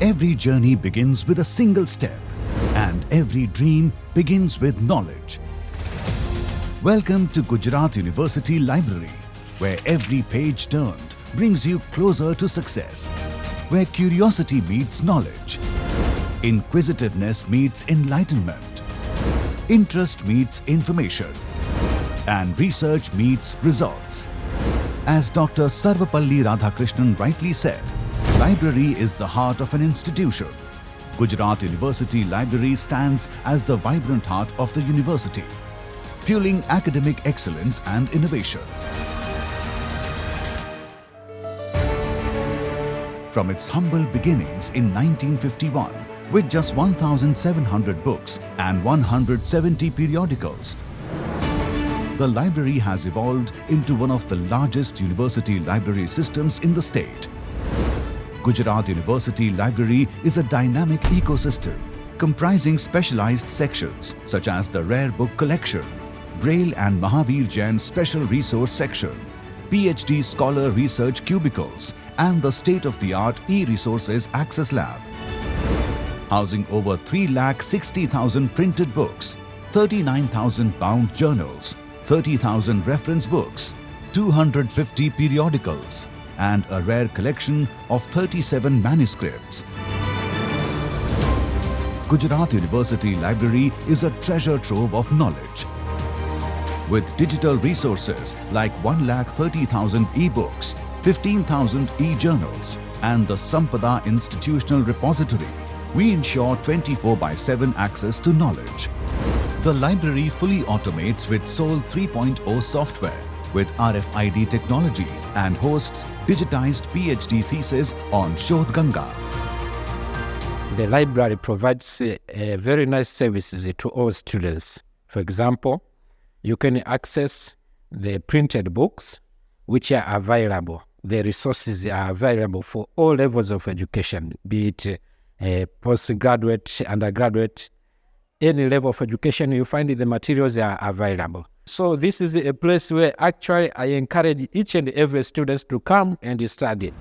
Every journey begins with a single step, and every dream begins with knowledge. Welcome to Gujarat University Library, where every page turned brings you closer to success, where curiosity meets knowledge, inquisitiveness meets enlightenment, interest meets information, and research meets results. As Dr. Sarvapalli Radhakrishnan rightly said, library is the heart of an institution. Gujarat University Library stands as the vibrant heart of the university, fueling academic excellence and innovation. From its humble beginnings in 1951, with just 1,700 books and 170 periodicals, the library has evolved into one of the largest university library systems in the state. Gujarat University Library is a dynamic ecosystem comprising specialized sections such as the Rare Book Collection, Braille and Mahavir Jain Special Resource Section, PhD Scholar Research Cubicles, and the state-of-the-art e-Resources Access Lab. Housing over 3,60,000 printed books, 39,000 bound journals, 30,000 reference books, 250 periodicals, and a rare collection of 37 manuscripts. Gujarat University Library is a treasure trove of knowledge. With digital resources like 1,30,000 e-books, 15,000 e-journals, and the Sampada Institutional Repository, we ensure 24/7 access to knowledge. The library fully automates with SOL 3.0 software with RFID technology and hosts digitized PhD thesis on Shodh Ganga. The library provides very nice services to all students. For example, you can access the printed books which are available. The resources are available for all levels of education, be it postgraduate, undergraduate, any level of education. You find the materials are available. So this is a place where actually I encourage each and every student to come and study.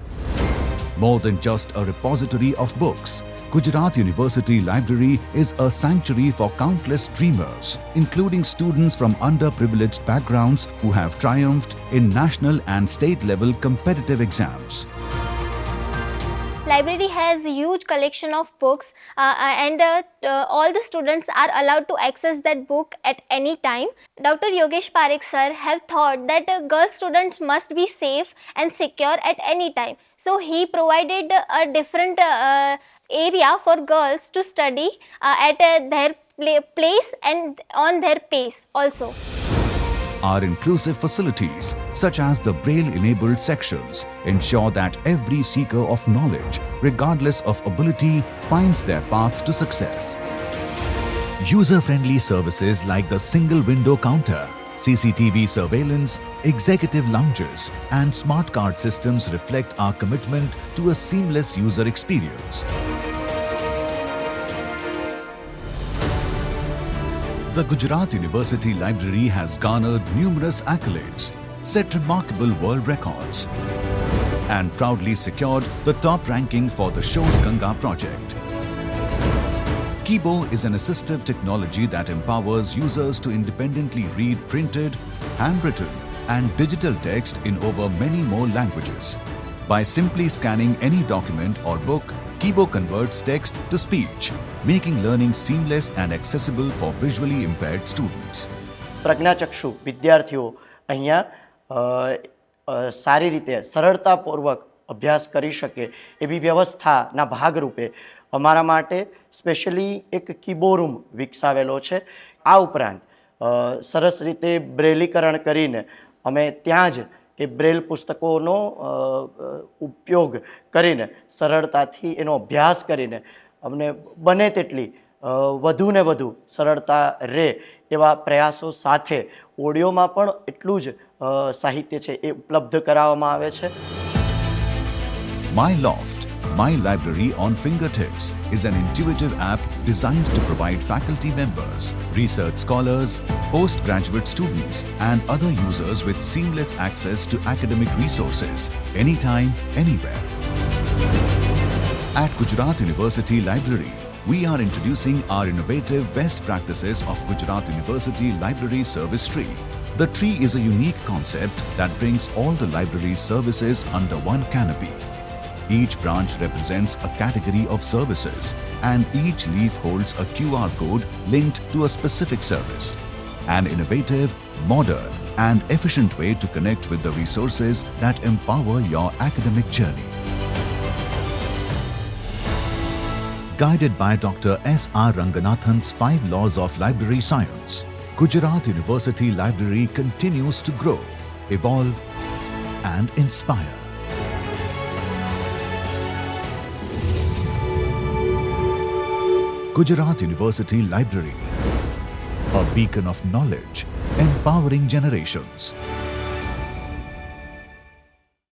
More than just a repository of books, Gujarat University Library is a sanctuary for countless dreamers, including students from underprivileged backgrounds who have triumphed in national and state-level competitive exams. Library has a huge collection of books and all the students are allowed to access that book at any time. Dr. Yogesh Parekh sir have thought that girl students must be safe and secure at any time. So he provided a different area for girls to study at their place and on their pace also. Our inclusive facilities, such as the Braille-enabled sections, ensure that every seeker of knowledge, regardless of ability, finds their path to success. User-friendly services like the single-window counter, CCTV surveillance, executive lounges, and smart card systems reflect our commitment to a seamless user experience. The Gujarat University Library has garnered numerous accolades, set remarkable world records, and proudly secured the top ranking for the Shodh Ganga project. Kibo is an assistive technology that empowers users to independently read printed, handwritten, and digital text in over many more languages. By simply scanning any document or book, Kibo converts text to speech, making learning seamless and accessible for visually impaired students. પ્રજ્ઞાચક્ષુ વિદ્યાર્થીઓ અહીંયા સારી રીતે સરળતાપૂર્વક અભ્યાસ કરી શકે એવી વ્યવસ્થાના ભાગરૂપે અમારા માટે સ્પેશિયલી એક કીબો રૂમ વિકસાવેલો છે. આ ઉપરાંત સરસ રીતે બ્રેલીકરણ કરીને અમે ત્યાં જ એ બ્રેલ પુસ્તકોનો ઉપયોગ કરીને સરળતાથી એનો અભ્યાસ કરીને અમને બને તેટલી વધુ ને વધુ સરળતા રહે એવા પ્રયાસો સાથે ઓડિયોમાં પણ એટલું જ સાહિત્ય છે એ ઉપલબ્ધ કરાવવામાં આવે છે. My Loft, My Library on Fingertips is an intuitive app designed to provide faculty members, research scholars, postgraduate students, and other users with seamless access to academic resources anytime, anywhere. At Gujarat University Library, we are introducing our innovative best practices of Gujarat University Library Service Tree. The tree is a unique concept that brings all the library services under one canopy. Each branch represents a category of services, and each leaf holds a QR code linked to a specific service. An innovative, modern, and efficient way to connect with the resources that empower your academic journey. Guided by Dr. S.R. Ranganathan's 5 laws of library science, Gujarat University Library continues to grow, evolve, and inspire. Gujarat University Library, a beacon of knowledge, empowering generations.